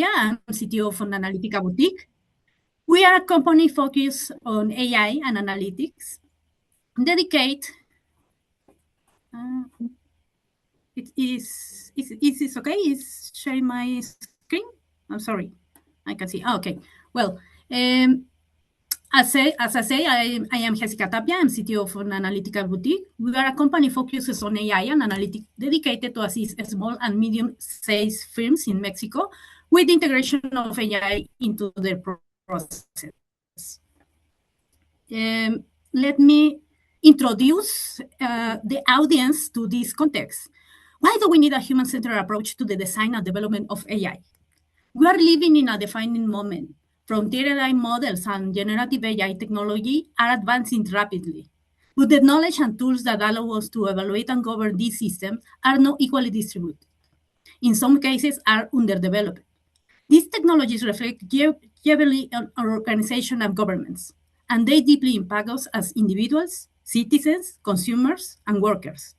Tapia. I'm CTO of an analytical boutique. We are a company focused on AI and analytics. Dedicate. Is this okay? Is sharing my screen? I'm sorry. I can see. Okay. Well, as I say, I am Jessica Tapia. I'm CTO of an analytical boutique. We are a company focused on AI and analytics, dedicated to assist small and medium-sized firms in Mexico with the integration of AI into their process. Let me introduce the audience to this context. Why do we need a human-centered approach to the design and development of AI? We are living in a defining moment. Frontier AI models and generative AI technology are advancing rapidly, but the knowledge and tools that allow us to evaluate and govern these systems are not equally distributed. In some cases, are underdeveloped. These technologies reflect heavily on our organization and governments, and they deeply impact us as individuals, citizens, consumers, and workers.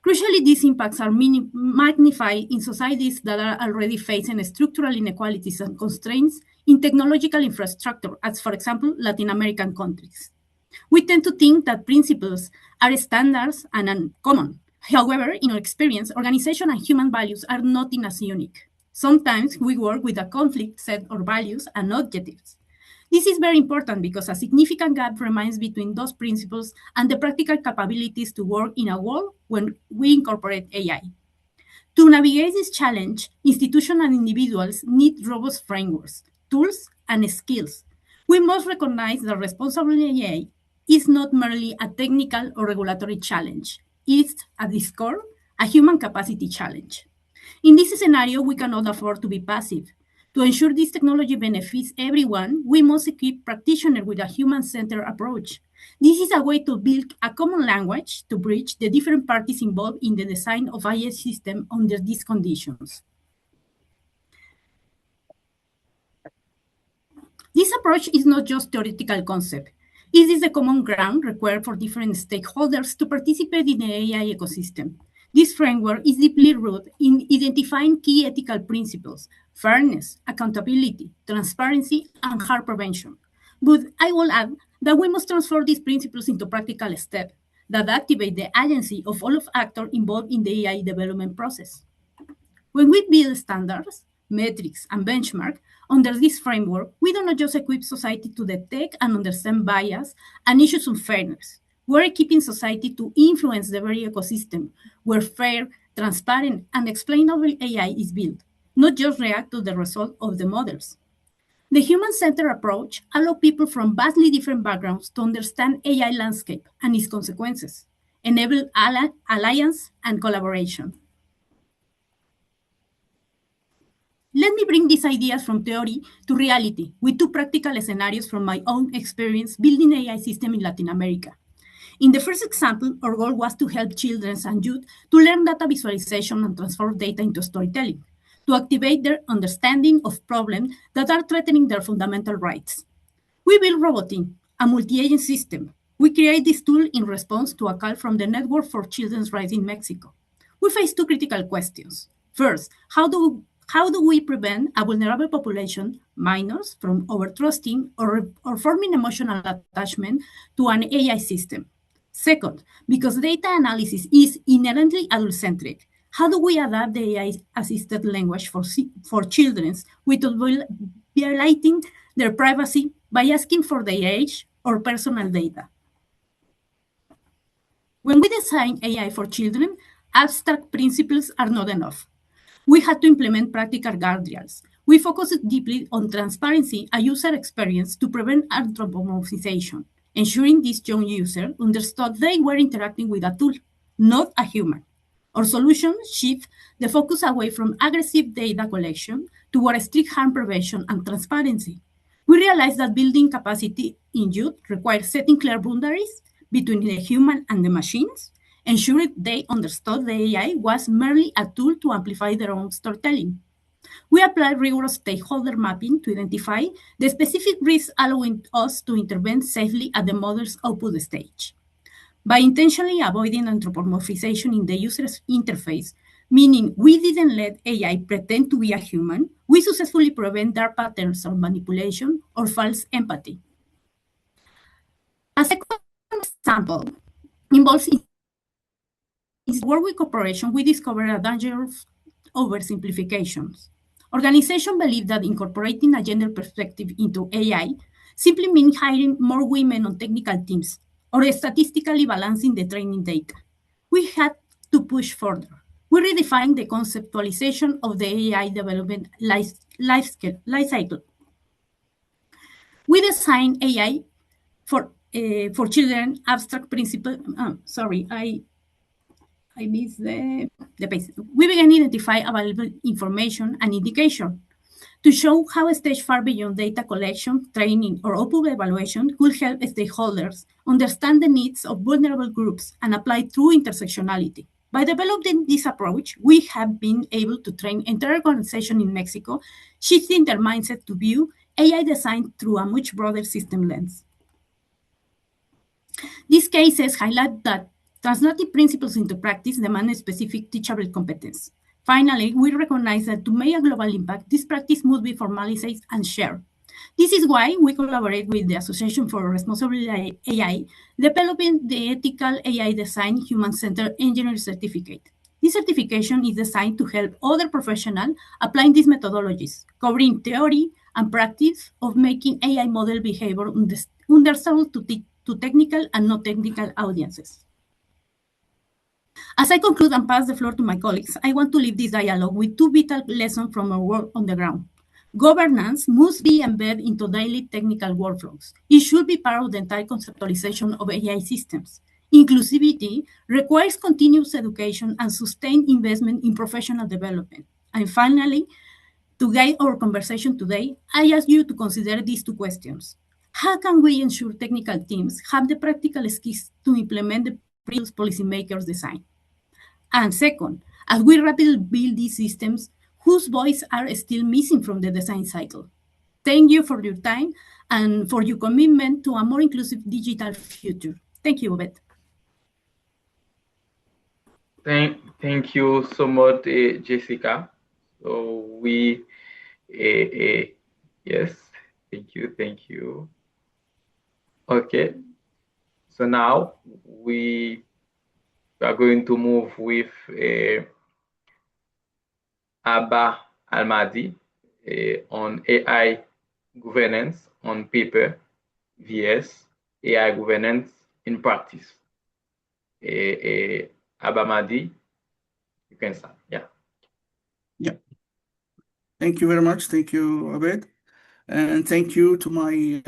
Crucially, these impacts are magnified in societies that are already facing structural inequalities and constraints in technological infrastructure, as, for example, Latin American countries. We tend to think that principles are standards and uncommon. However, in our experience, organization and human values are not as unique. Sometimes we work with a conflict set of values and objectives. This is very important because a significant gap remains between those principles and the practical capabilities to work in a world when we incorporate AI. To navigate this challenge, institutions and individuals need robust frameworks, tools, and skills. We must recognize that responsible AI is not merely a technical or regulatory challenge. It's, at its core, a human capacity challenge. In this scenario, we cannot afford to be passive. To ensure this technology benefits everyone, we must equip practitioners with a human-centered approach. This is a way to build a common language to bridge the different parties involved in the design of AI system under these conditions. This approach is not just theoretical concept. It is the common ground required for different stakeholders to participate in the AI ecosystem. This framework is deeply rooted in identifying key ethical principles: fairness, accountability, transparency, and harm prevention. But I will add that we must transfer these principles into practical steps that activate the agency of all of actors involved in the AI development process. When we build standards, metrics, and benchmarks under this framework, we do not just equip society to detect and understand bias and issues of fairness. We're equipping society to influence the very ecosystem where fair, transparent, and explainable AI is built, not just react to the result of the models. The human-centered approach allows people from vastly different backgrounds to understand AI landscape and its consequences, enable alliance and collaboration. Let me bring these ideas from theory to reality with two practical scenarios from my own experience building AI system in Latin America. In the first example, our goal was to help children and youth to learn data visualization and transform data into storytelling, to activate their understanding of problems that are threatening their fundamental rights. We built Robotin, a multi-agent system. We created this tool in response to a call from the Network for Children's Rights in Mexico. We faced two critical questions. First, how do we prevent a vulnerable population, minors, from overtrusting or forming emotional attachment to an AI system? Second, because data analysis is inherently adult-centric, how do we adapt the AI-assisted language for children without violating their privacy by asking for their age or personal data? When we design AI for children, abstract principles are not enough. We had to implement practical guardrails. We focused deeply on transparency and user experience to prevent anthropomorphization, ensuring these young users understood they were interacting with a tool, not a human. Our solution shifts the focus away from aggressive data collection toward strict harm prevention and transparency. We realized that building capacity in youth requires setting clear boundaries between the human and the machines, ensuring they understood the AI was merely a tool to amplify their own storytelling. We applied rigorous stakeholder mapping to identify the specific risks, allowing us to intervene safely at the model's output stage. By intentionally avoiding anthropomorphization in the user's interface, meaning we didn't let AI pretend to be a human. We successfully prevent dark patterns of manipulation or false empathy. A second example involves work with cooperation. We discovered a danger of oversimplifications. Organizations believe that incorporating a gender perspective into AI simply means hiring more women on technical teams or statistically balancing the training data. We had to push further. We redefined the conceptualization of the AI development life cycle. We designed AI for children abstract principle. Sorry, I missed the page. We began to identify available information and indication to show how a stage far beyond data collection, training, or output evaluation could help stakeholders understand the needs of vulnerable groups and apply true intersectionality. By developing this approach, we have been able to train entire organizations in Mexico, shifting their mindset to view AI design through a much broader system lens. These cases highlight that translating principles into practice demands specific teachable competence. Finally, we recognize that to make a global impact, this practice must be formalized and shared. This is why we collaborate with the Association for Responsible AI, developing the Ethical AI Design Human-Centered Engineering Certificate. This certification is designed to help other professionals applying these methodologies, covering theory and practice of making AI model behavior understandable to technical and non-technical audiences. As I conclude and pass the floor to my colleagues, I want to leave this dialogue with two vital lessons from our work on the ground. Governance must be embedded into daily technical workflows. It should be part of the entire conceptualization of AI systems. Inclusivity requires continuous education and sustained investment in professional development. And finally, to guide our conversation today, I ask you to consider these two questions. How can we ensure technical teams have the practical skills to implement the previous policymakers' design? And second, as we rapidly build these systems, whose voices are still missing from the design cycle? Thank you for your time and for your commitment to a more inclusive digital future. Thank you, Obed. Thank you so much, Jessica. So yes, thank you. Okay, so now we are going to move with Abbas Al-Mahdi on AI governance on paper vs AI governance in practice. Abbas Mahdi, you can start. Yeah. Thank you very much. Thank you, Abed. And thank you to my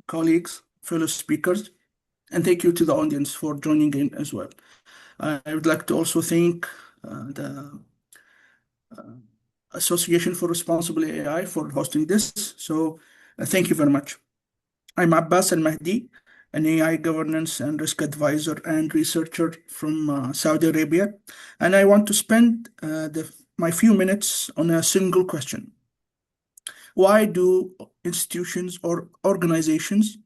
colleagues, fellow speakers, and thank you to the audience for joining in as well. I would like to also thank the Association for Responsible AI for hosting this. So thank you very much. I'm Abbas Al-Mahdi, an AI governance and risk advisor and researcher from Saudi Arabia. And I want to spend my few minutes on a single question. Why do institutions or organizations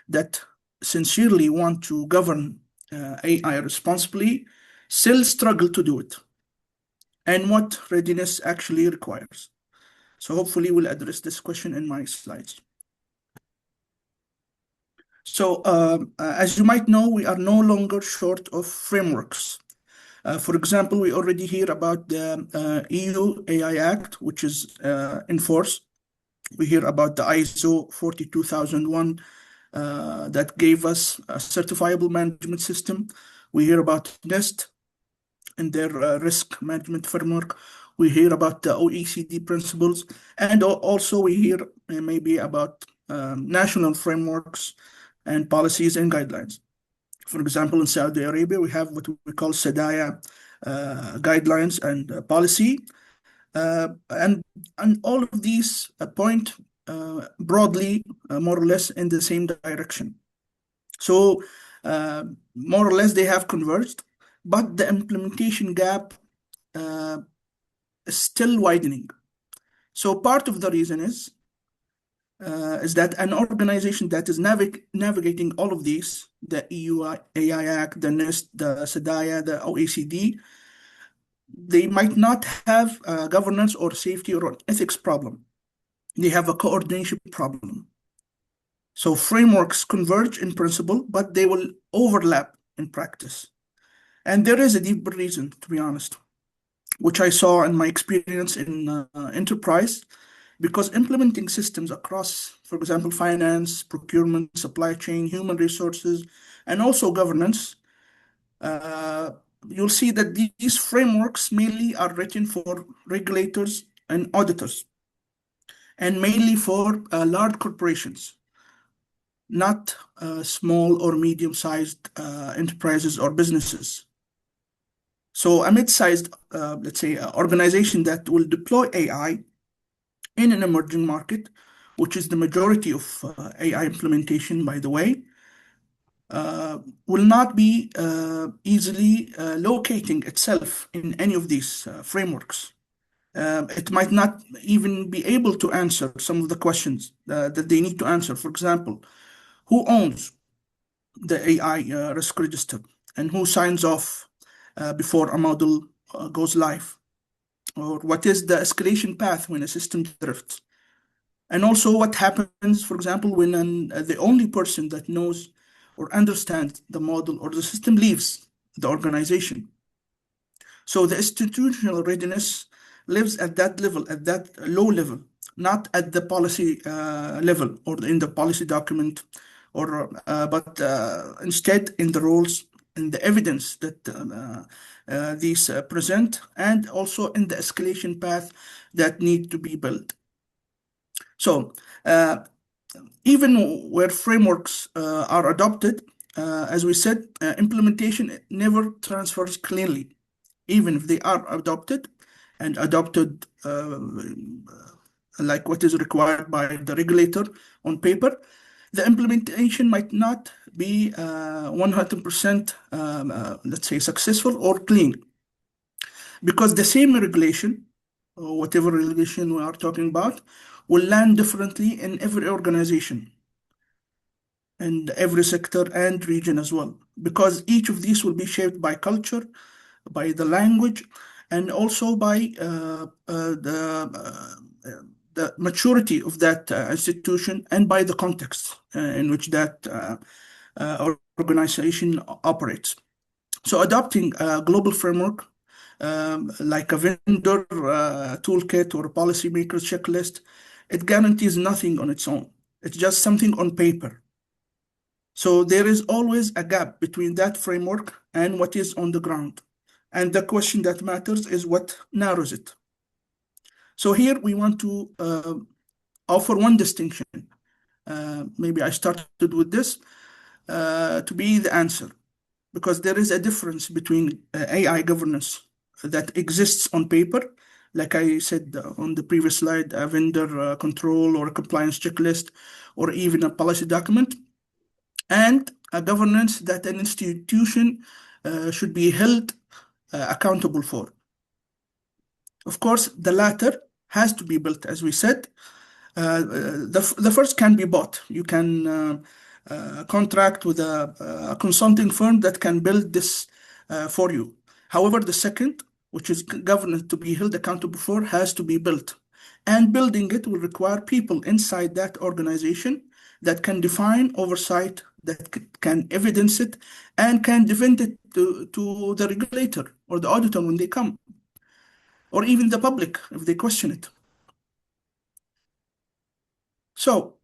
that sincerely want to govern AI responsibly still struggle to do it? And what readiness actually requires? So hopefully we'll address this question in my slides. So as you might know, we are no longer short of frameworks. For example, we already hear about the EU AI Act, which is in force. We hear about the ISO 42001 that gave us a certifiable management system. We hear about NIST and their risk management framework. We hear about the OECD principles. And also we hear maybe about national frameworks and policies and guidelines. For example, in Saudi Arabia, we have what we call SADAYA guidelines and policy. And all of these point broadly, more or less in the same direction. So more or less they have converged, but the implementation gap is still widening. So part of the reason is that an organization that is navigating all of these, the EU AI Act, the NIST, the SADAYA, the OECD, they might not have a governance or safety or an ethics problem. They have a coordination problem. So frameworks converge in principle, but they will overlap in practice. And there is a deeper reason, to be honest, which I saw in my experience in enterprise, because implementing systems across, for example, finance, procurement, supply chain, human resources, and also governance, uh, you'll see that these frameworks mainly are written for regulators and auditors, and mainly for large corporations, not small or medium-sized enterprises or businesses. So a mid-sized, let's say, organization that will deploy AI in an emerging market, which is the majority of AI implementation, by the way, will not be easily locating itself in any of these frameworks. It might not even be able to answer some of the questions that they need to answer. For example, who owns the AI risk register and who signs off before a model goes live? Or what is the escalation path when a system drifts? And also what happens, for example, when the only person that knows or understands the model or the system leaves the organization. So the institutional readiness lives at that level, at that low level, not at the policy level or in the policy document, or but instead in the roles, in the evidence that these present, and also in the escalation path that need to be built. So even where frameworks are adopted, as we said, implementation never transfers cleanly. Even if they are adopted and adopted like what is required by the regulator on paper, the implementation might not be 100%, let's say, successful or clean, because the same regulation, or whatever regulation we are talking about, will land differently in every organization and every sector and region as well, because each of these will be shaped by culture, by the language, and also by the maturity of that institution, and by the context in which that organization operates. So adopting a global framework like a vendor toolkit or a policymaker's checklist, it guarantees nothing on its own. It's just something on paper. So there is always a gap between that framework and what is on the ground. And the question that matters is what narrows it. So here we want to offer one distinction. Maybe I started with this to be the answer, because there is a difference between AI governance that exists on paper, like I said on the previous slide, a vendor control or a compliance checklist, or even a policy document, and a governance that an institution should be held accountable for. Of course, the latter has to be built, as we said. The first can be bought. You can contract with a consulting firm that can build this for you. However, the second, which is governance to be held accountable for, has to be built. And building it will require people inside that organization that can define oversight, that can evidence it, and can defend it to the regulator or the auditor when they come, or even the public if they question it. So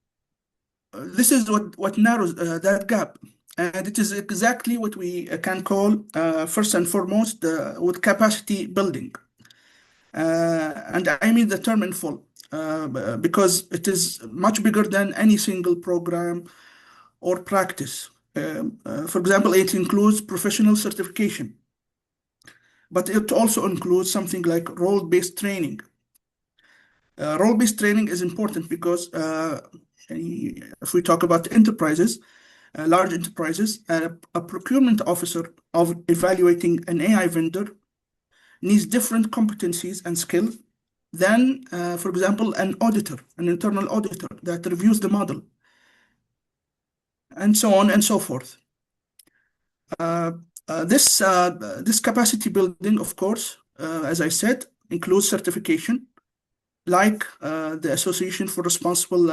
this is what narrows that gap. And it is exactly what we can call, first and foremost, with capacity building. And I mean the term in full, because it is much bigger than any single program or practice. For example, it includes professional certification, but it also includes something like role-based training. Role-based training is important because if we talk about enterprises, large enterprises, a procurement officer of evaluating an AI vendor needs different competencies and skills than, for example, an auditor, an internal auditor that reviews the model, and so on and so forth. This capacity building, of course, as I said, includes certification, like the Association for Responsible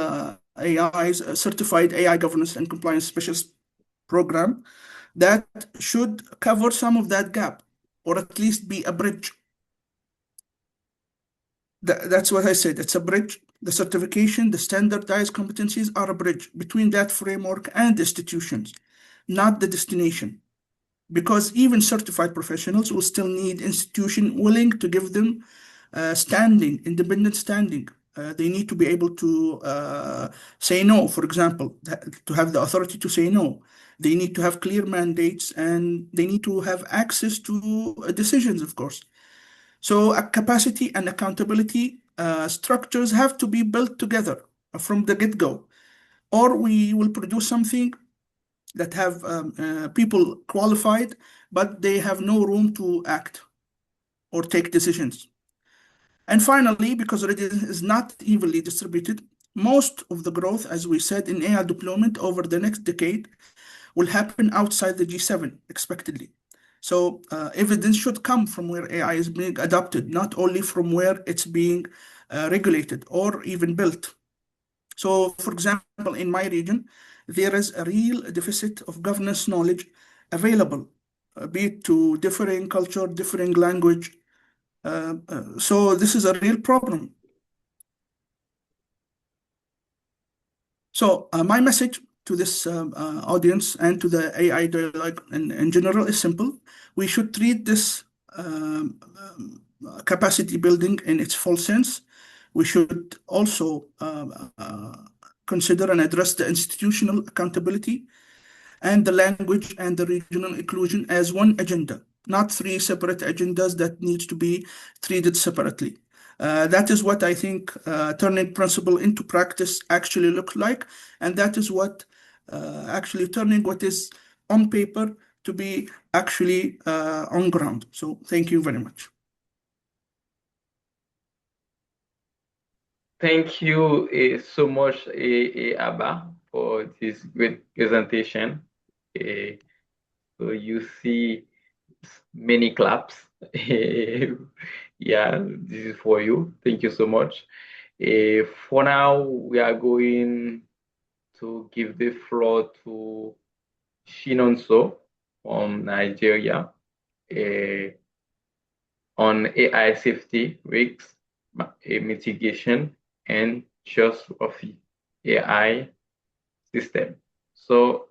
AI's Certified AI Governance and Compliance Specialist Program that should cover some of that gap, or at least be a bridge. That's what I said. It's a bridge. The certification, the standardized competencies are a bridge between that framework and institutions, not the destination. Because even certified professionals will still need institution willing to give them standing, independent standing. They need to be able to say no, for example, to have the authority to say no. They need to have clear mandates and they need to have access to decisions, of course. So a capacity and accountability structures have to be built together from the get-go, or we will produce something that have people qualified, but they have no room to act or take decisions. And finally, because readiness is not evenly distributed, most of the growth, as we said, in AI deployment over the next decade will happen outside the G7, expectedly. So evidence should come from where AI is being adopted, not only from where it's being regulated or even built. So, for example, in my region, there is a real deficit of governance knowledge available, be it to differing culture, differing language. So this is a real problem. So my message to this audience and to the AI dialogue in general is simple. We should treat this capacity building in its full sense. We should also consider and address the institutional accountability and the language and the regional inclusion as one agenda, not three separate agendas that need to be treated separately. That is what I think turning principle into practice actually looks like, and that is what actually turning what is on paper to be actually on ground. So thank you very much. Thank you so much, Abba, for this great presentation. So you see many claps. Yeah, this is for you. Thank you so much. For now, we are going to give the floor to Shinonso from Nigeria on AI safety risks, mitigation, and trustworthy AI system. So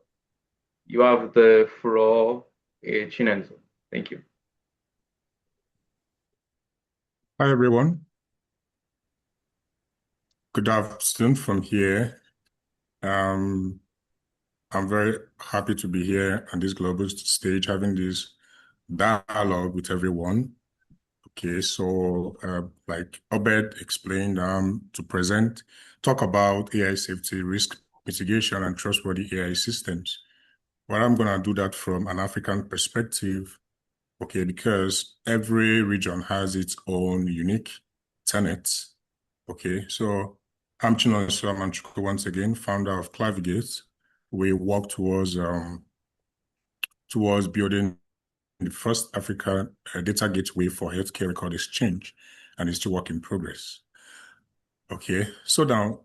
you have the floor, Chinonso. Thank you. Hi, everyone. Good afternoon from here. I'm very happy to be here on this global stage, having this dialogue with everyone. Okay, so like Obed explained, to talk about AI safety, risk mitigation, and trustworthy AI systems. Well, I'm gonna do that from an African perspective, okay, because every region has its own unique tenets. Okay, so I'm Chinonso Amanchukwu once again, founder of Clavigate. We work towards building the first Africa data gateway for healthcare record exchange, and it's still work in progress. Okay, so now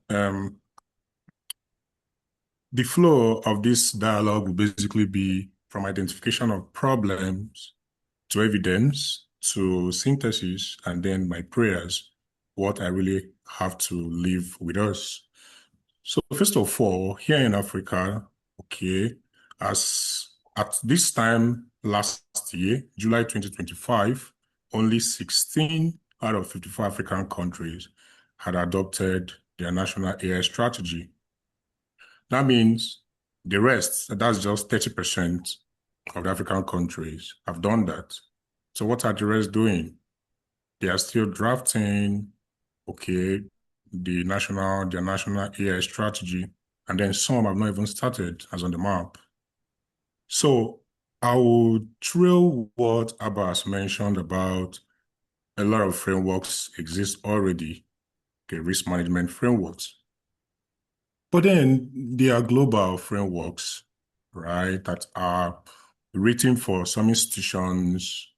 the flow of this dialogue will basically be from identification of problems to evidence to synthesis, and then my prayers, what I really have to leave with us. So first of all, here in Africa, okay, as at this time last year, July 2025, only 16 out of 54 African countries had adopted their national AI strategy. That means the rest, that's just 30% of the African countries have done that. So what are the rest doing? They are still drafting, okay, their national AI strategy, and then some have not even started as on the map. So I will trail what Abbas mentioned about a lot of frameworks exist already, okay, risk management frameworks. But then there are global frameworks, right, that are written for some institutions,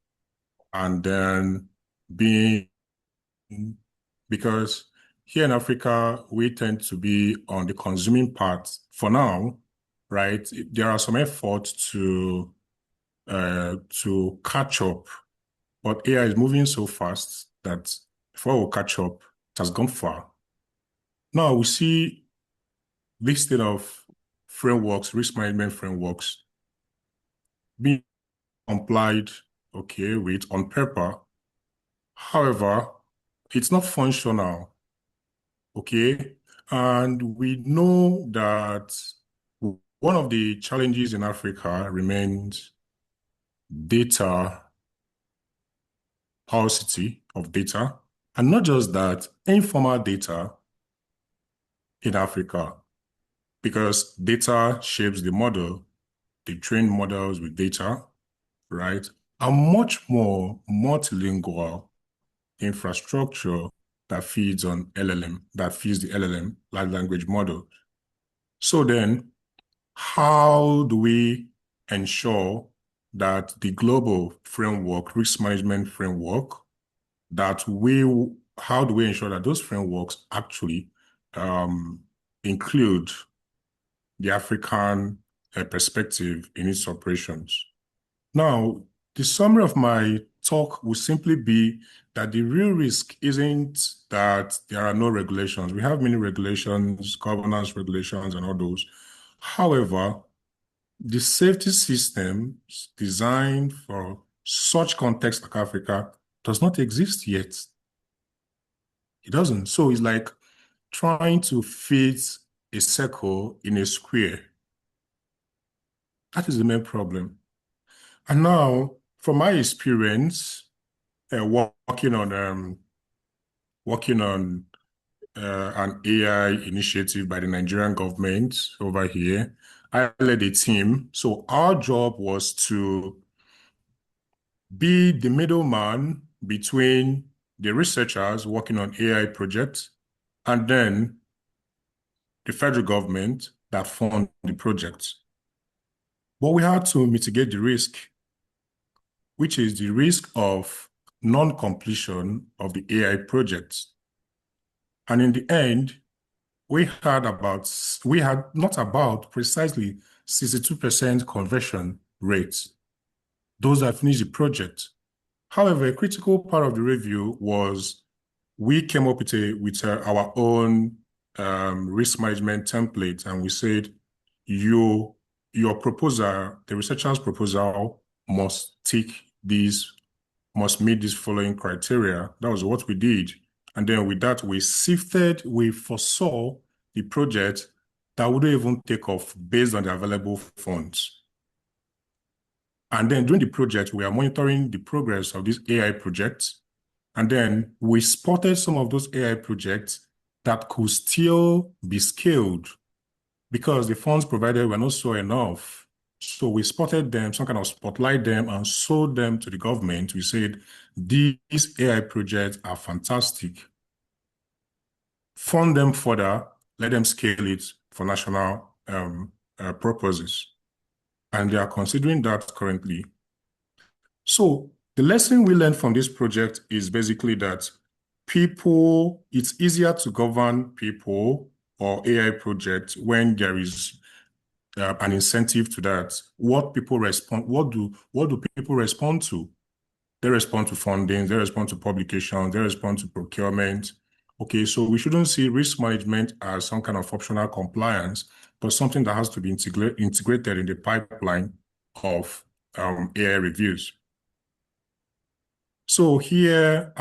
and then being, because here in Africa, we tend to be on the consuming part for now, right? There are some efforts to catch up, but AI is moving so fast that before we catch up, it has gone far. Now we see this state of frameworks, risk management frameworks, being complied, okay, with on paper. However, it's not functional, okay? And we know that one of the challenges in Africa remains data, paucity of data, and not just that, informal data in Africa, because data shapes the model. They train models with data, right? A much more multilingual infrastructure that feeds on LLM, that feeds the LLM, large language model. So then, how do we ensure that the global framework, risk management framework, how do we ensure that those frameworks actually include the African perspective in its operations? Now, the summary of my talk will simply be that the real risk isn't that there are no regulations. We have many regulations, governance regulations, and all those. However, the safety systems designed for such context like Africa does not exist yet. It doesn't. So it's like trying to fit a circle in a square. That is the main problem. And now, from my experience, working on an AI initiative by the Nigerian government over here, I led a team. So our job was to be the middleman between the researchers working on AI projects and then the federal government that fund the project. But we had to mitigate the risk, which is the risk of non-completion of the AI project. And in the end, we had precisely 62% conversion rates, those that finished the project. However, a critical part of the review was we came up with our own risk management template, and we said, your proposal, the researcher's proposal must meet these following criteria. That was what we did. And then with that, we foresaw the project that wouldn't even take off based on the available funds. And then during the project, we are monitoring the progress of these AI projects. And then we spotted some of those AI projects that could still be scaled because the funds provided were not so enough. So we spotted them, some kind of spotlight them, and sold them to the government. We said, these AI projects are fantastic. Fund them further, let them scale it for national purposes. And they are considering that currently. So the lesson we learned from this project is basically that it's easier to govern people or AI projects when there is an incentive to that. What do people respond to? They respond to funding, they respond to publications, they respond to procurement. Okay, so we shouldn't see risk management as some kind of optional compliance, but something that has to be integrated in the pipeline of AI reviews. So here,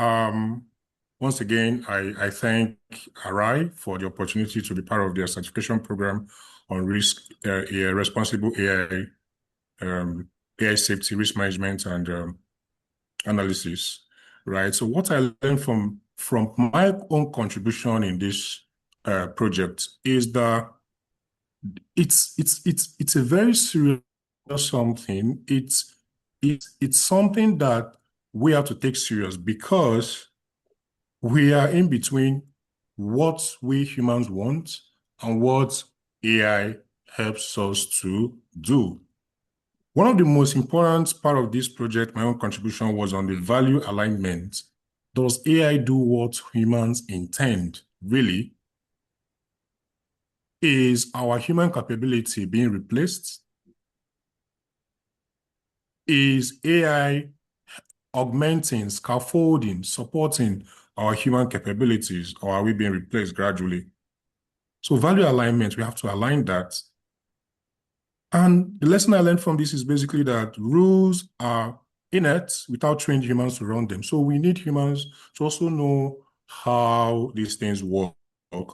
once again, I thank ARAI for the opportunity to be part of their certification program on responsible AI, AI safety, risk management, and analysis, right? So what I learned from my own contribution in this project is that it's a very serious something. It's something that we have to take serious because we are in between what we humans want and what AI helps us to do. One of the most important part of this project, my own contribution, was on the value alignment Does AI do what humans intend? Really? Is our human capability being replaced? Is AI augmenting, scaffolding, supporting our human capabilities, or are we being replaced gradually? So value alignment, we have to align that. And the lesson I learned from this is basically that rules are innate without trained humans to run them. So we need humans to also know how these things work.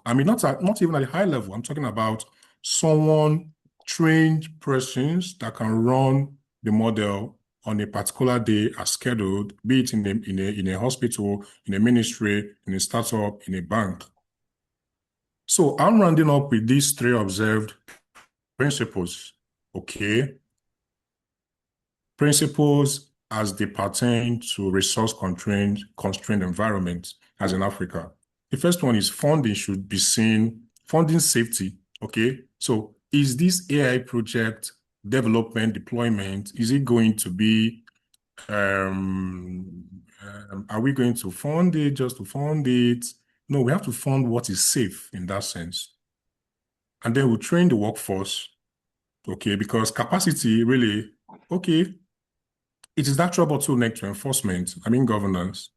I mean, not even at a high level. I'm talking about someone trained persons that can run the model on a particular day as scheduled, be it in a hospital, in a ministry, in a startup, in a bank. So I'm rounding up with these three observed principles. Okay. Principles as they pertain to constrained environments as in Africa. The first one is funding should be seen, funding safety. Okay. So is this AI project development, deployment, is it going to be, are we going to fund it just to fund it? No, we have to fund what is safe in that sense. And then we train the workforce. Okay, because capacity really, okay, it is that bottleneck to enforcement, I mean governance.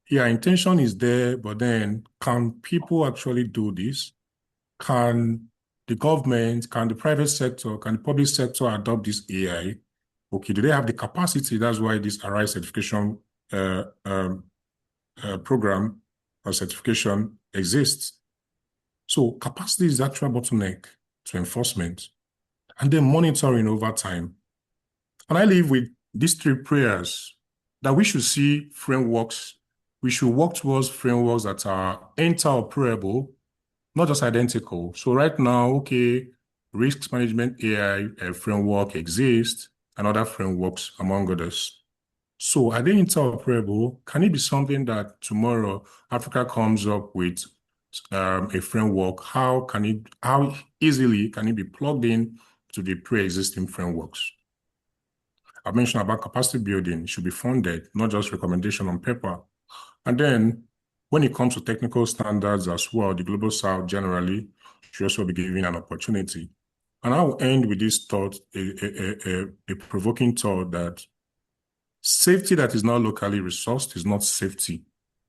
Yeah, intention is there, but then can people actually do this? Can the government, can the private sector, can the public sector adopt this AI? Okay, do they have the capacity? That's why this ARAI certification uh, um, program or certification exists. So capacity is that bottleneck to enforcement. And then monitoring over time. And I leave with these three prayers that we should see frameworks. We should work towards frameworks that are interoperable, not just identical. So right now, okay, risk management AI framework exists and other frameworks among others. So are they interoperable? Can it be something that tomorrow Africa comes up with a framework? How easily can it be plugged in to the pre-existing frameworks? I mentioned about capacity building should be funded, not just recommendation on paper. And then when it comes to technical standards as well, the Global South generally should also be given an opportunity. And I will end with this thought, a provoking thought that safety that is not locally resourced is not safety.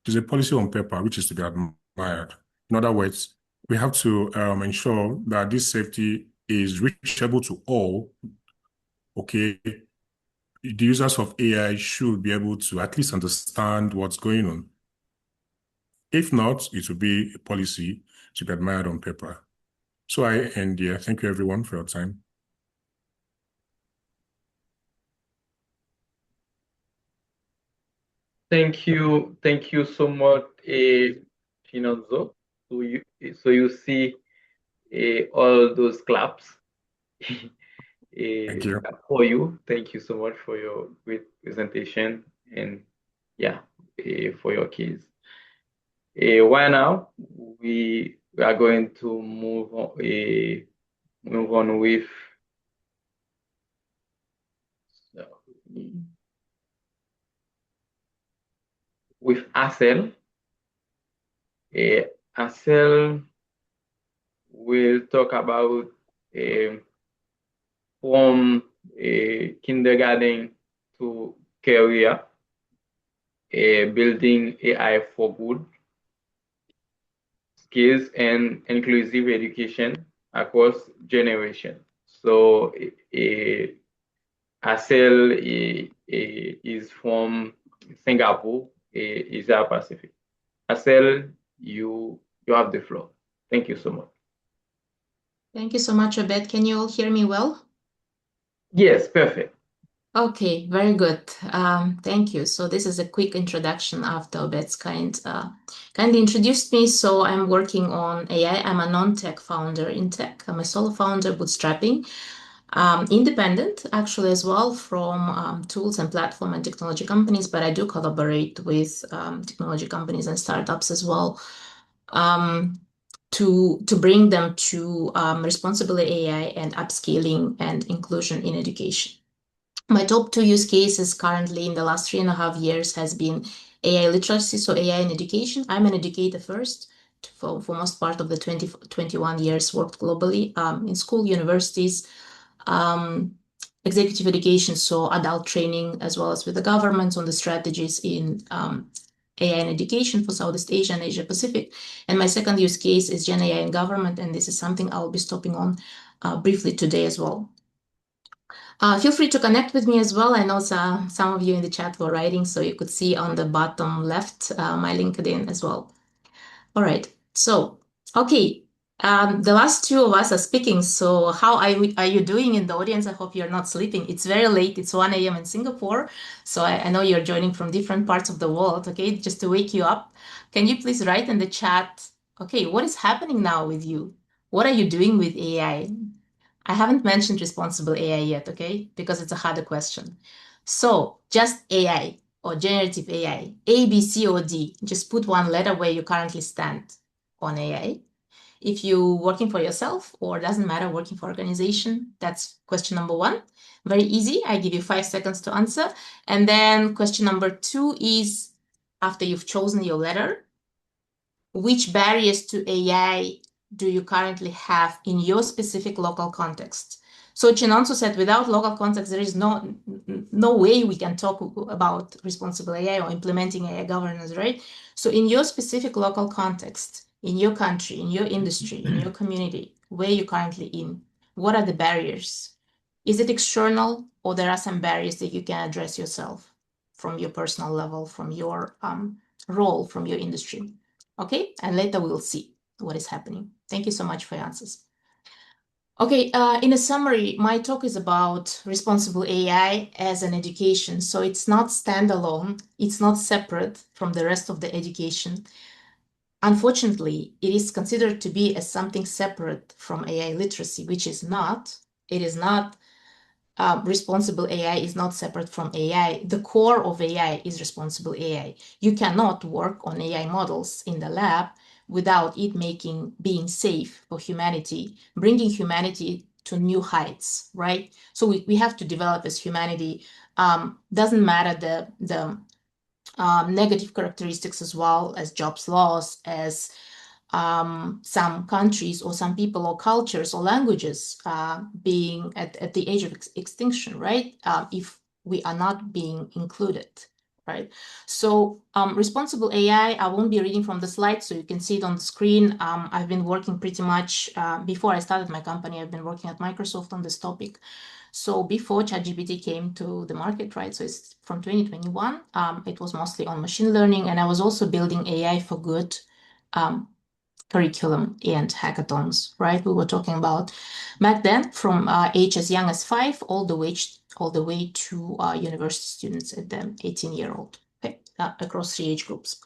It is a policy on paper which is to be admired. In other words, we have to ensure that this safety is reachable to all. Okay, the users of AI should be able to at least understand what's going on. If not, it will be a policy to be admired on paper. So I end here. Thank you everyone for your time. Thank you so much, Chinonzo. So you see all those claps Thank you. for you. Thank you so much for your great presentation and yeah, for your keys. Right now, we are going to move on with Asel. Asel will talk about from kindergarten to career, building AI for good, skills and inclusive education across generation. So Asel is from Singapore, Asia Pacific. Asel, you have the floor. Thank you so much. Thank you so much, Abed. Can you all hear me well? Yes, perfect. Okay, very good. Thank you. So this is a quick introduction after Abed's kindly introduced me. So I'm working on AI. I'm a non-tech founder in tech. I'm a solo founder, bootstrapping, independent actually as well from tools and platform and technology companies, but I do collaborate with technology companies and startups as well. To bring them to responsible AI and upscaling and inclusion in education. My top 2 use cases currently in the last 3.5 years has been AI literacy, so AI in education. I'm an educator first. For most part of the 21 years worked globally in school, universities, executive education, so adult training, as well as with the governments on the strategies in AI in education for Southeast Asia and Asia Pacific. And my second use case is Gen AI in government, and this is something I'll be stopping on briefly today as well. Feel free to connect with me as well. I know some of you in the chat were writing, so you could see on the bottom left my LinkedIn as well. All right, so, okay, the last two of us are speaking, so how are you doing in the audience? I hope you're not sleeping. It's very late, it's 1 a.m. in Singapore, so I know you're joining from different parts of the world, okay? Just to wake you up, can you please write in the chat, okay, what is happening now with you? What are you doing with AI? I haven't mentioned responsible AI yet, okay? Because it's a harder question. So just AI or generative AI, A, B, C, or D, just put one letter where you currently stand on AI. If you're working for yourself or doesn't matter, working for organization, that's question number one. Very easy. I give you 5 seconds to answer. And then question number 2 is, after you've chosen your letter, which barriers to AI do you currently have in your specific local context? So Chinonso said, without local context, there is no way we can talk about responsible AI or implementing AI governance, right? So in your specific local context, in your country, in your industry, in your community, where you're currently in, what are the barriers? Is it external, or there are some barriers that you can address yourself from your personal level, from your role, from your industry? Okay, and later we'll see what is happening. Thank you so much for your answers. Okay, in a summary, my talk is about responsible AI as an education. So it's not standalone, it's not separate from the rest of the education. Unfortunately, it is considered to be as something separate from AI literacy, which is not. It is not. Responsible AI is not separate from AI. The core of AI is responsible AI. You cannot work on AI models in the lab without it being safe for humanity, bringing humanity to new heights, right? So we have to develop as humanity. Doesn't matter the negative characteristics as well as jobs loss, as some countries or some people or cultures or languages being at the age of extinction, right? If we are not being included, right? So responsible AI, I won't be reading from the slide, so you can see it on the screen. I've been working pretty much, before I started my company, I've been working at Microsoft on this topic. So before ChatGPT came to the market, right? So it's from 2021. It was mostly on machine learning, and I was also building AI for good curriculum and hackathons, right? We were talking about back then from age as young as 5 all the way to university students at the 18-year-old, okay, across 3 age groups.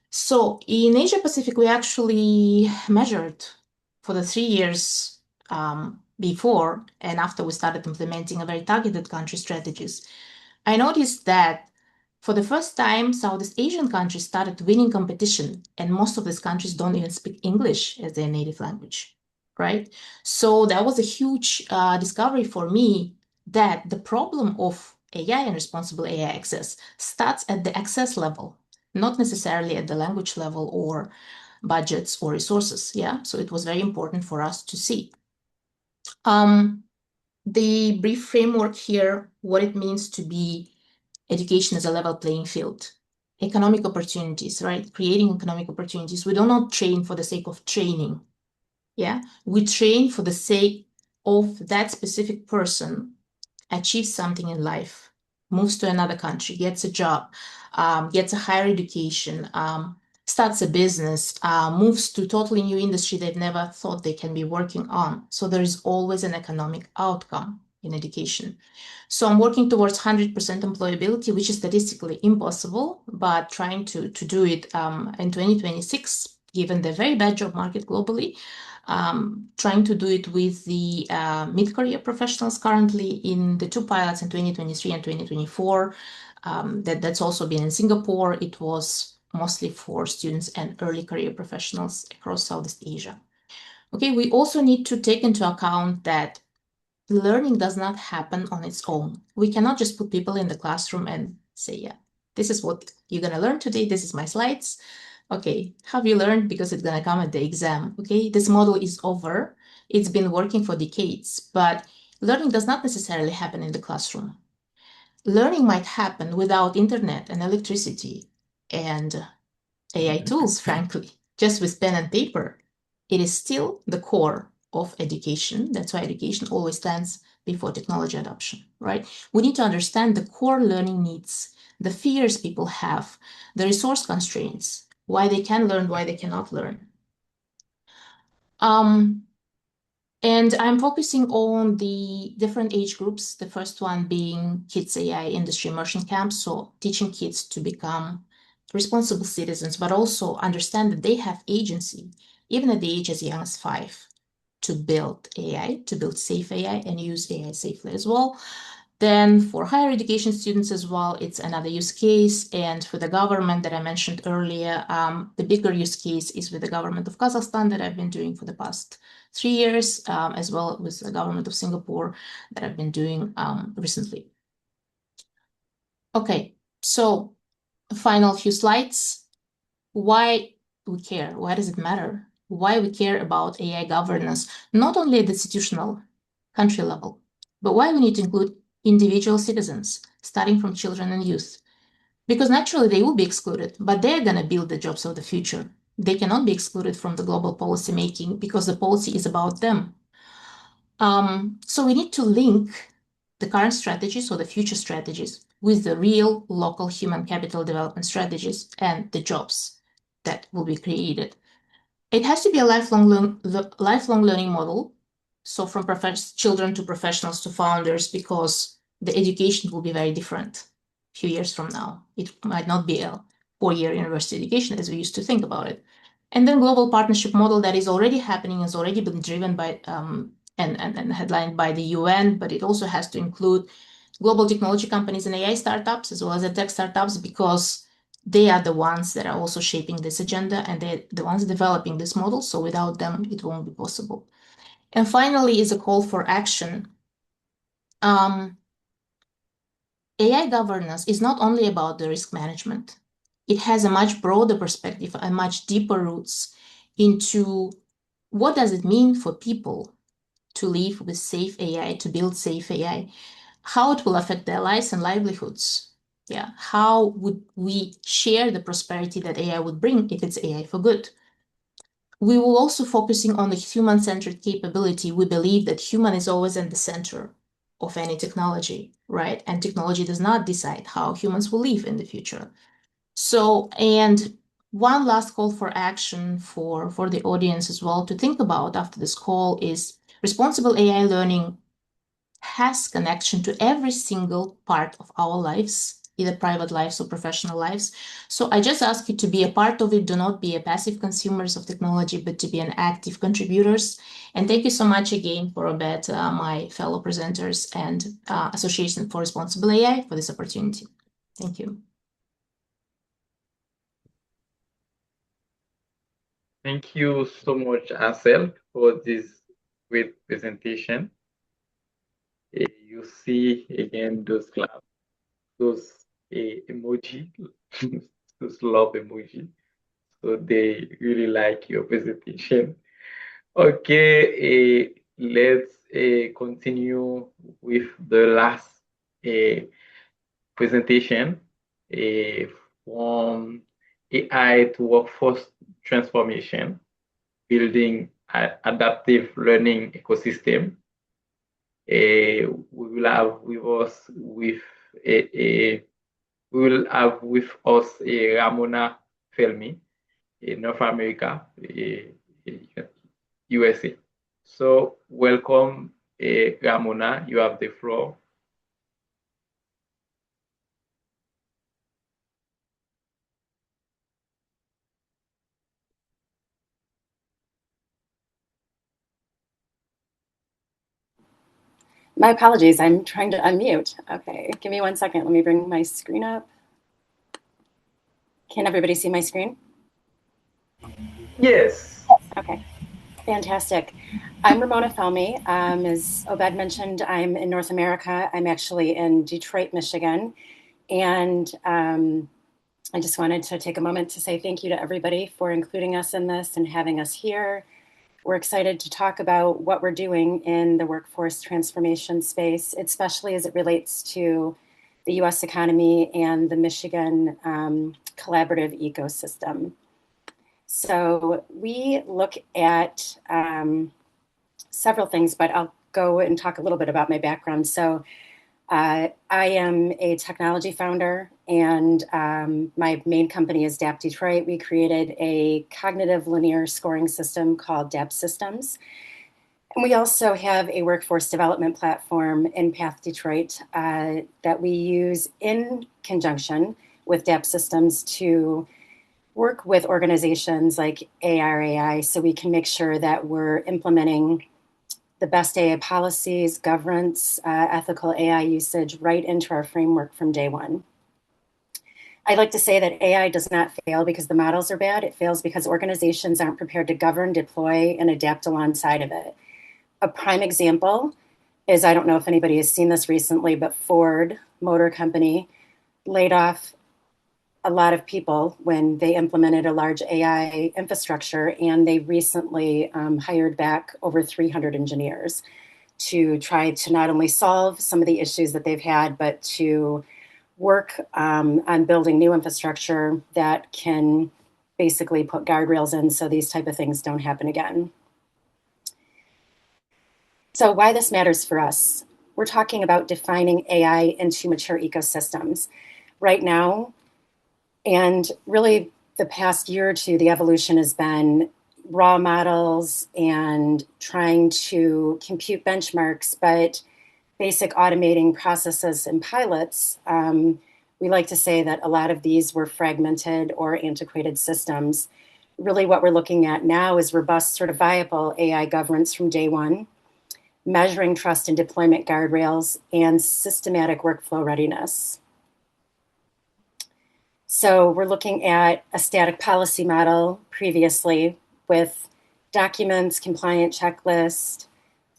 So in Asia Pacific, we actually measured for the 3 years before and after we started implementing a very targeted country strategies. I noticed that for the first time, Southeast Asian countries started winning competition, and most of these countries don't even speak English as their native language, right? So that was a huge discovery for me, that the problem of AI and responsible AI access starts at the access level, not necessarily at the language level or budgets or resources, yeah? So it was very important for us to see. The brief framework here, what it means to be education as a level playing field. Economic opportunities, right? Creating economic opportunities. We do not train for the sake of training. Yeah, we train for the sake of that specific person achieves something in life, moves to another country, gets a job, gets a higher education, starts a business, moves to totally new industry they've never thought they can be working on. So there is always an economic outcome in education. So I'm working towards 100% employability, which is statistically impossible, but trying to do it in 2026, given the very bad job market globally, trying to do it with the mid-career professionals currently in the 2 pilots in 2023 and 2024. That's also been in Singapore. It was mostly for students and early career professionals across Southeast Asia. Okay, we also need to take into account that learning does not happen on its own. We cannot just put people in the classroom and say, yeah, this is what you're going to learn today. This is my slides. Okay, have you learned? Because it's going to come at the exam. Okay, this model is over. It's been working for decades, but learning does not necessarily happen in the classroom. Learning might happen without internet and electricity and AI tools, frankly, just with pen and paper. It is still the core of education. That's why education always stands before technology adoption, right? We need to understand the core learning needs, the fears people have, the resource constraints, why they can learn, why they cannot learn. And I'm focusing on the different age groups, the first one being Kids AI Industry Immersion Camps, so teaching kids to become responsible citizens, but also understand that they have agency, even at the age as young as 5, to build AI, to build safe AI and use AI safely as well. Then for higher education students as well, it's another use case. And for the government that I mentioned earlier, the bigger use case is with the government of Kazakhstan that I've been doing for the past 3 years, as well with the government of Singapore that I've been doing recently. Okay, so final few slides. Why we care? Why does it matter? Why we care about AI governance, not only at the institutional country level, but why we need to include individual citizens, starting from children and youth. Because naturally they will be excluded, but they're going to build the jobs of the future. They cannot be excluded from the global policy making because the policy is about them. So we need to link the current strategies or the future strategies with the real local human capital development strategies and the jobs that will be created. It has to be a lifelong learning model. So from children to professionals to founders, because the education will be very different a few years from now. It might not be a 4-year university education as we used to think about it. And then global partnership model that is already happening, has already been driven by and headlined by the UN, but it also has to include global technology companies and AI startups as well as the tech startups, because they are the ones that are also shaping this agenda and they're the ones developing this model. So without them, it won't be possible. And finally is a call for action. AI governance is not only about the risk management. It has a much broader perspective and much deeper roots into what does it mean for people to live with safe AI, to build safe AI, how it will affect their lives and livelihoods. Yeah, how would we share the prosperity that AI would bring if it's AI for good? We will also focusing on the human-centered capability. We believe that human is always in the center of any technology, right? And technology does not decide how humans will live in the future. So, and one last call for action for the audience as well to think about after this call is responsible AI learning has connection to every single part of our lives, either private lives or professional lives. So I just ask you to be a part of it. Do not be a passive consumers of technology, but to be an active contributors. And thank you so much again for Abbas, my fellow presenters and Association for Responsible AI for this opportunity. Thank you. Thank you so much, Asel, for this great presentation. You see again those claps, those emoji, those love emoji. So they really like your presentation. Okay, let's continue with the last presentation from AI to workforce transformation, building adaptive learning ecosystem. We will have with us Ramona Felmi in North America, USA. So welcome, Ramona. You have the floor. My apologies, I'm trying to unmute. Okay, give me 1 second. Let me bring my screen up. Can everybody see my screen? Yes. Okay, fantastic. I'm Ramona Felmi. As Obed mentioned, I'm in North America. I'm actually in Detroit, Michigan. And I just wanted to take a moment to say thank you to everybody for including us in this and having us here. We're excited to talk about what we're doing in the workforce transformation space, especially as it relates to the US economy and the Michigan collaborative ecosystem. So we look at several things, but I'll go and talk a little bit about my background. So I am a technology founder, and my main company is DAP Detroit. We created a cognitive linear scoring system called DAP Systems. And we also have a workforce development platform in Path Detroit that we use in conjunction with DAP Systems to work with organizations like ARAI so we can make sure that we're implementing the best AI policies, governance, ethical AI usage right into our framework from day one. I like to say that AI does not fail because the models are bad. It fails because organizations aren't prepared to govern, deploy, and adapt alongside of it. A prime example is, I don't know if anybody has seen this recently, but Ford Motor Company laid off a lot of people when they implemented a large AI infrastructure, and they recently hired back over 300 engineers to try to not only solve some of the issues that they've had, but to work on building new infrastructure that can basically put guardrails in so these type of things don't happen again. So why this matters for us? We're talking about defining AI into mature ecosystems. Right now, and really the past year or two, the evolution has been raw models and trying to compute benchmarks, but basic automating processes and pilots. We like to say that a lot of these were fragmented or antiquated systems. Really what we're looking at now is robust, certifiable AI governance from day one, measuring trust and deployment guardrails, and systematic workflow readiness. So we're looking at a static policy model previously with documents, compliant checklist,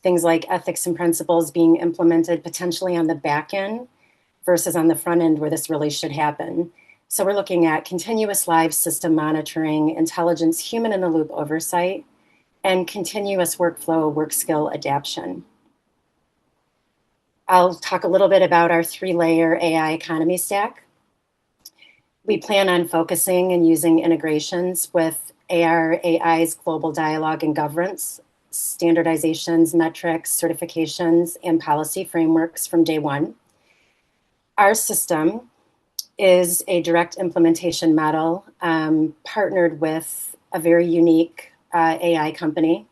things like ethics and principles being implemented potentially on the back end versus on the front end where this really should happen. So we're looking at continuous live system monitoring, intelligence, human in the loop oversight, and continuous workflow work skill adaptation. I'll talk a little bit about our 3-layer AI economy stack. We plan on focusing and using integrations with ARAI's global dialogue and governance, standardizations, metrics, certifications, and policy frameworks from day one. Our system is a direct implementation model partnered with a very unique AI company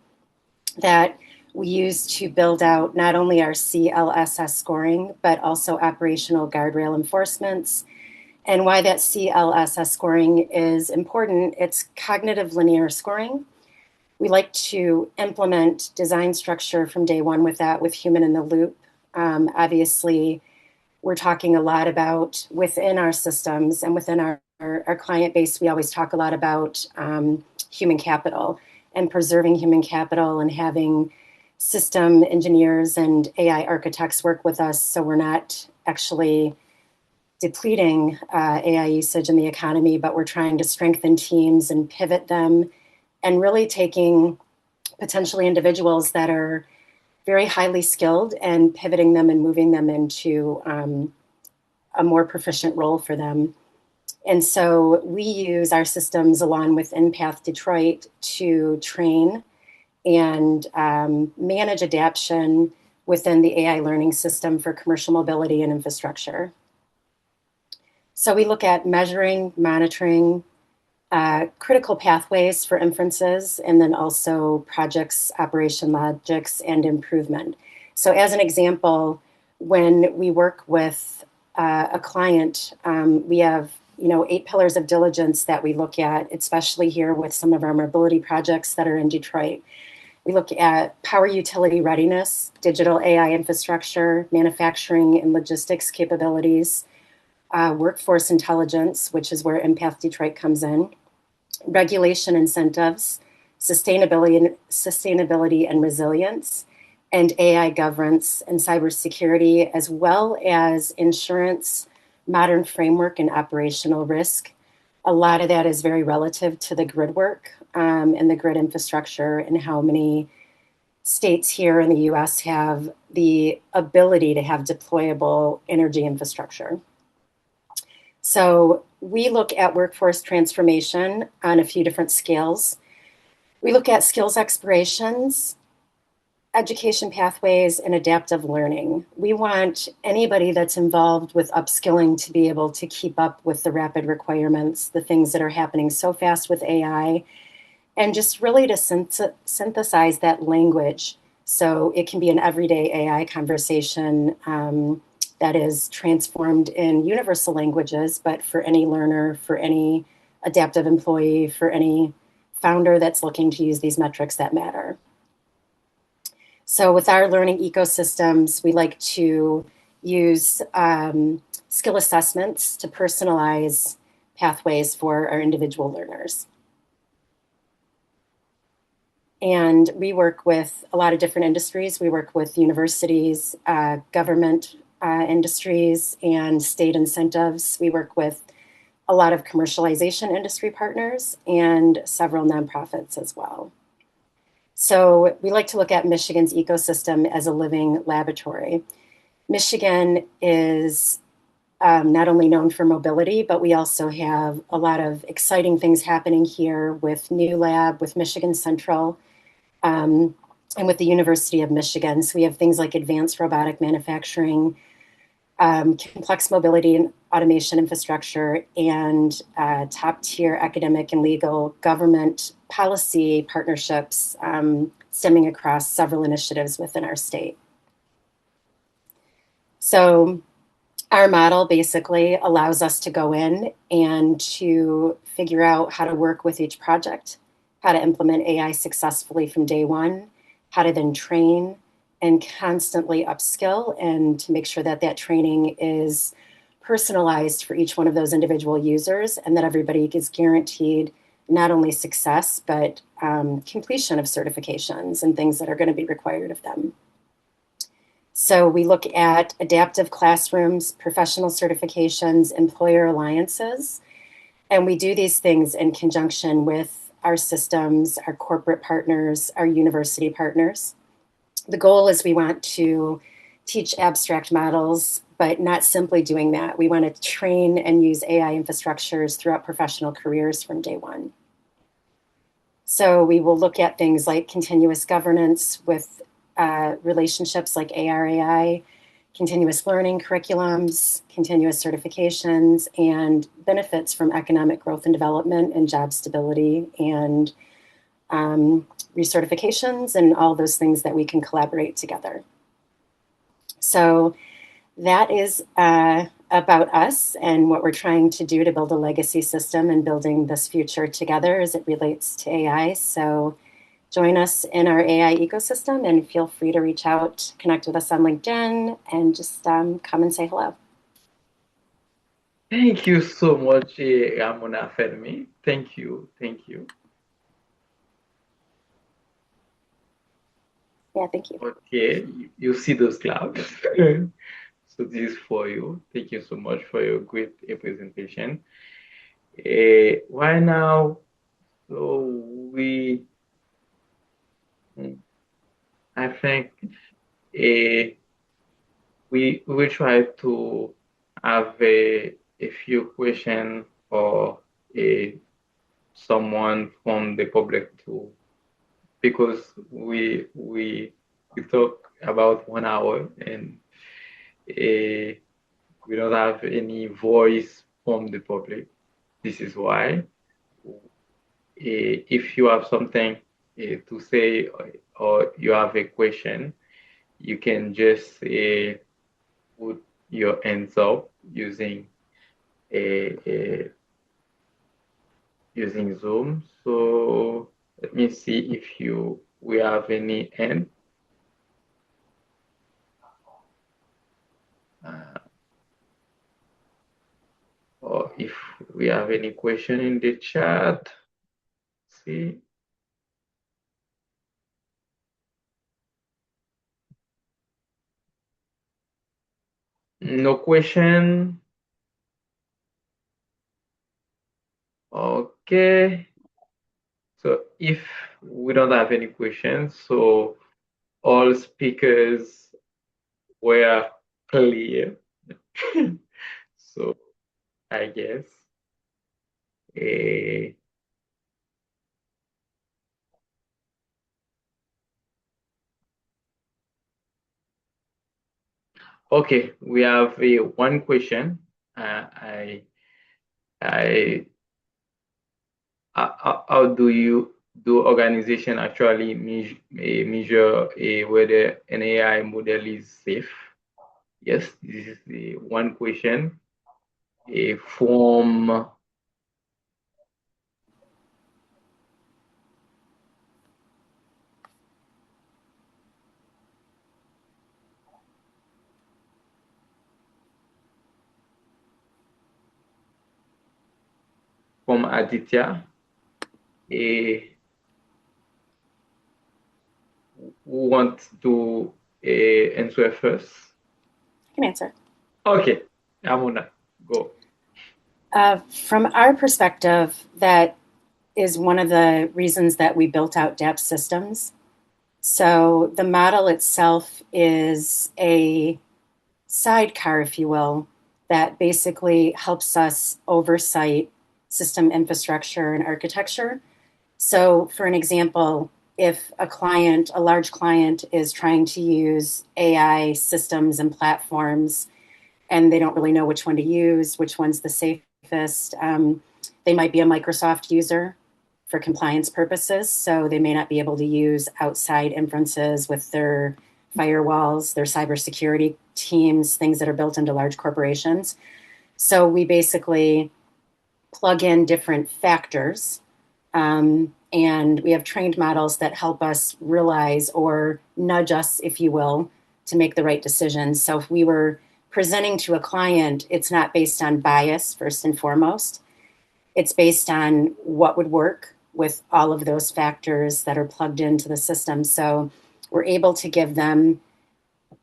that we use to build out not only our CLSS scoring, but also operational guardrail enforcements. And why that CLSS scoring is important, it's cognitive linear scoring. We like to implement design structure from day one with that, with human in the loop. Obviously, we're talking a lot about within our systems and within our client base, we always talk a lot about human capital and preserving human capital and having system engineers and AI architects work with us so we're not actually depleting AI usage in the economy, but we're trying to strengthen teams and pivot them and really taking potentially individuals that are very highly skilled and pivoting them and moving them into a more proficient role for them. And so we use our systems along with Path Detroit to train and manage adaptation within the AI learning system for commercial mobility and infrastructure. So we look at measuring, monitoring, critical pathways for inferences, and then also projects, operation logics, and improvement. So as an example, when we work with a client, we have 8 pillars of diligence that we look at, especially here with some of our mobility projects that are in Detroit. We look at power utility readiness, digital AI infrastructure, manufacturing and logistics capabilities, workforce intelligence, which is where Path Detroit comes in, regulation incentives, sustainability and resilience, and AI governance and cybersecurity, as well as insurance, modern framework and operational risk. A lot of that is very relative to the grid work and the grid infrastructure and how many states here in the US have the ability to have deployable energy infrastructure. So we look at workforce transformation on a few different scales. We look at skills explorations, education pathways, and adaptive learning. We want anybody that's involved with upskilling to be able to keep up with the rapid requirements, the things that are happening so fast with AI, and just really to synthesize that language so it can be an everyday AI conversation that is transformed in universal languages, but for any learner, for any adaptive employee, for any founder that's looking to use these metrics that matter. So with our learning ecosystems, we like to use skill assessments to personalize pathways for our individual learners. And we work with a lot of different industries. We work with universities, government industries, and state incentives. We work with a lot of commercialization industry partners and several nonprofits as well. So we like to look at Michigan's ecosystem as a living laboratory. Michigan is not only known for mobility, but we also have a lot of exciting things happening here with New Lab, with Michigan Central, and with the University of Michigan. So we have things like advanced robotic manufacturing, complex mobility and automation infrastructure, and top-tier academic and legal government policy partnerships stemming across several initiatives within our state. So our model basically allows us to go in and to figure out how to work with each project, how to implement AI successfully from day one, how to then train and constantly upskill, and to make sure that that training is personalized for each one of those individual users and that everybody is guaranteed not only success, but completion of certifications and things that are going to be required of them. So we look at adaptive classrooms, professional certifications, employer alliances, and we do these things in conjunction with our systems, our corporate partners, our university partners. The goal is we want to teach abstract models, but not simply doing that. We want to train and use AI infrastructures throughout professional careers from day one. So we will look at things like continuous governance with relationships like ARAI, continuous learning curriculums, continuous certifications, and benefits from economic growth and development and job stability and recertifications and all those things that we can collaborate together. So that is about us and what we're trying to do to build a legacy system and building this future together as it relates to AI. So join us in our AI ecosystem and feel free to reach out, connect with us on LinkedIn, and just come and say hello. Thank you so much, Ramona Fermi. Thank you. Thank you. Yeah, thank you. Okay, you see those clouds. So this is for you. Thank you so much for your great presentation. Right now, so I think we will try to have a few questions for someone from the public too, because we talk about 1 hour and we don't have any voice from the public. This is why. If you have something to say or you have a question, you can just put your hands up using using Zoom. So let me see if we have any hand. Or if we have any question in the chat. See. No question. Okay. So if we don't have any questions, so all speakers were clear. So I guess. Okay, we have one question. How do organization actually measure whether an AI model is safe? Yes, this is the one question from Aditya. Who wants to answer first? I can answer. Okay, Amuna, go. From our perspective, that is one of the reasons that we built out DAP systems. So the model itself is a sidecar, if you will, that basically helps us oversight system infrastructure and architecture. So for an example, if a large client is trying to use AI systems and platforms, and they don't really know which one to use, which one's the safest, they might be a Microsoft user for compliance purposes, so they may not be able to use outside inferences with their firewalls, their cybersecurity teams, things that are built into large corporations. So we basically plug in different factors, and we have trained models that help us realize or nudge us, if you will, to make the right decisions. So if we were presenting to a client, it's not based on bias, first and foremost. It's based on what would work with all of those factors that are plugged into the system. So we're able to give them,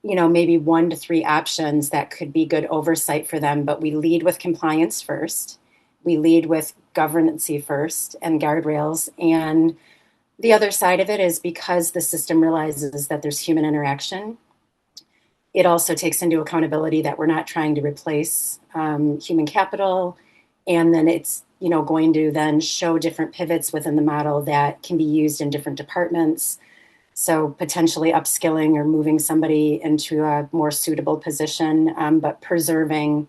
maybe 1 to 3 options that could be good oversight for them, but we lead with compliance first. We lead with governancy first and guardrails. And the other side of it is because the system realizes that there's human interaction, it also takes into accountability that we're not trying to replace human capital. And then it's going to then show different pivots within the model that can be used in different departments. So potentially upskilling or moving somebody into a more suitable position, but preserving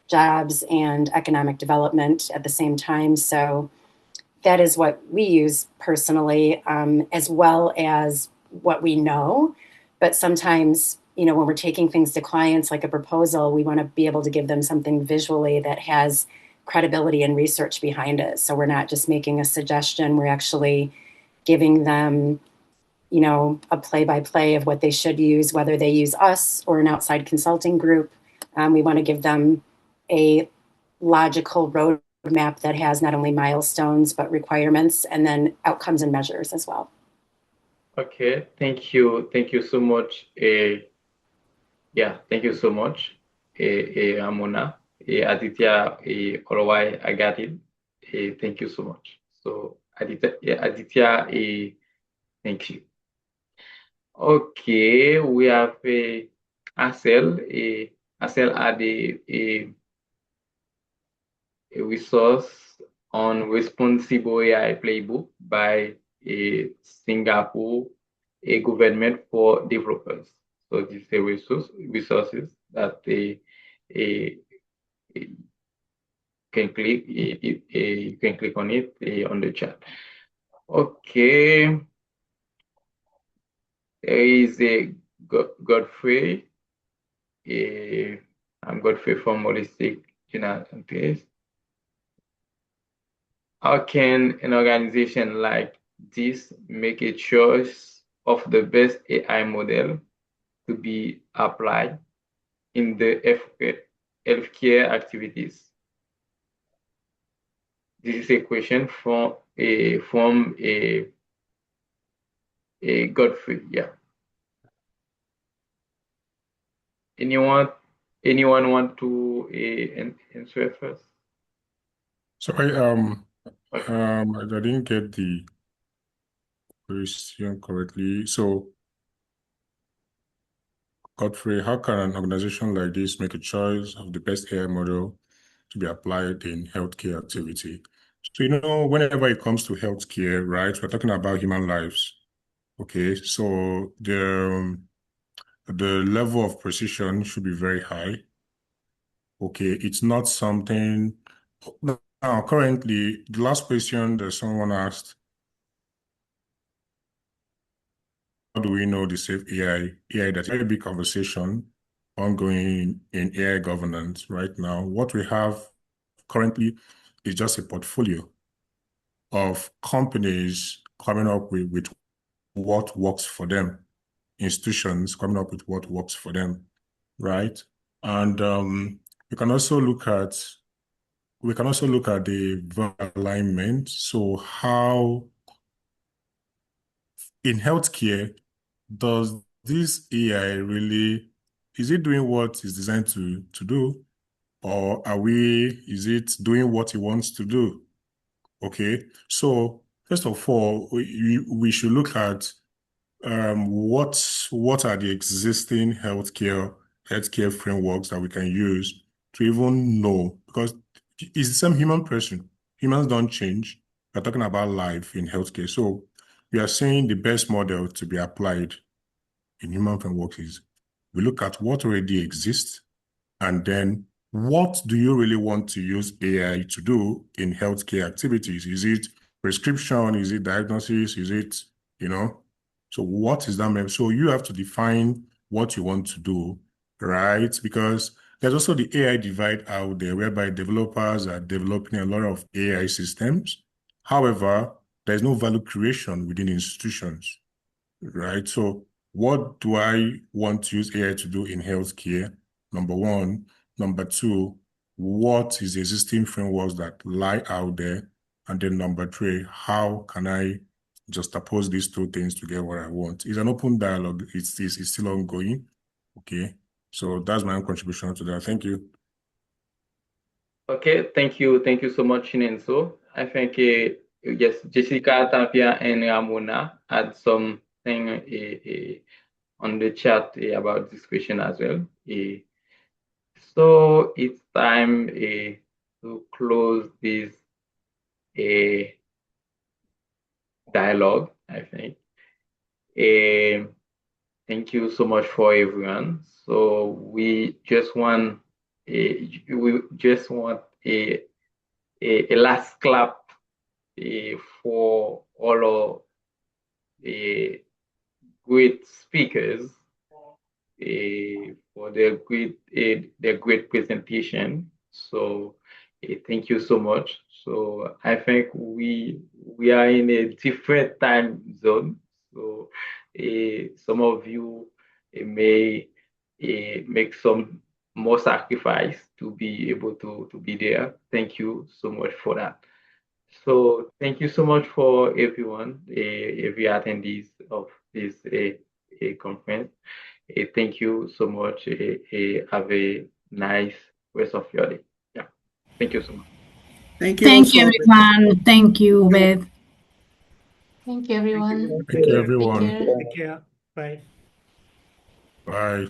jobs and economic development at the same time. So that is what we use personally, as well as what we know. But sometimes, when we're taking things to clients like a proposal, we want to be able to give them something visually that has credibility and research behind it. So we're not just making a suggestion, we're actually giving them, a play-by-play of what they should use, whether they use us or an outside consulting group. We want to give them a logical roadmap that has not only milestones, but requirements, and then outcomes and measures as well. Okay, thank you. Thank you so much. Thank you so much, Amuna. Aditya, otherwise I got it. Thank you so much. So Aditya, thank you. Okay, we have Asel. Asel had a resource on responsible AI playbook by a Singapore government for developers. So this is a resources that they can click. You can click on it on the chat. Okay. There is a Godfrey. I'm Godfrey from Holistic General Affairs. How can an organization like this make a choice of the best AI model to be applied in the healthcare activities? This is a question from a Godfrey. Yeah. Anyone want to answer first? So I didn't get the question correctly. So, Godfrey, how can an organization like this make a choice of the best AI model to be applied in healthcare activity? So, whenever it comes to healthcare, right, we're talking about human lives. Okay, so the level of precision should be very high. Okay, it's not something. Now, currently, the last question that someone asked, how do we know the safe AI? That's a very big conversation ongoing in AI governance right now. What we have currently is just a portfolio of companies coming up with what works for them, institutions coming up with what works for them, right? And we can also look at the alignment. So how in healthcare does this AI really, is it doing what it's designed to do, or is it doing what it wants to do? Okay, so first of all, we should look at what are the existing healthcare frameworks that we can use to even know, because it's the same human person. Humans don't change. We're talking about life in healthcare. So we are saying the best model to be applied in human frameworks is we look at what already exists, and then what do you really want to use AI to do in healthcare activities? Is it prescription? Is it diagnosis? Is it, so what is that? So you have to define what you want to do, right? Because there's also the AI divide out there whereby developers are developing a lot of AI systems. However, there's no value creation within institutions, right? So what do I want to use AI to do in healthcare? Number one. Number two, what is the existing frameworks that lie out there? And then number three, how can I juxtapose these two things to get what I want? It's an open dialogue. It's still ongoing. Okay. So that's my own contribution to that. Thank you. Okay, thank you so much, Chinenso. I think yes, Jessica, Tapia, and Ramona had something on the chat about this question as well. So it's time to close this dialogue, I think. Thank you so much for everyone. So we just want a last clap for all of the great speakers for their great presentation. So thank you so much. So I think we are in a different time zone. So some of you may make some more sacrifice to be able to be there. Thank you so much for that. So thank you so much for everyone, every attendees of this conference. Thank you so much. Have a nice rest of your day. Yeah. Thank you so much. Thank you Thank you, also. everyone. Thank you, Beth. Thank you, everyone. Thank you, everyone. Take care. Take care. Bye. Bye.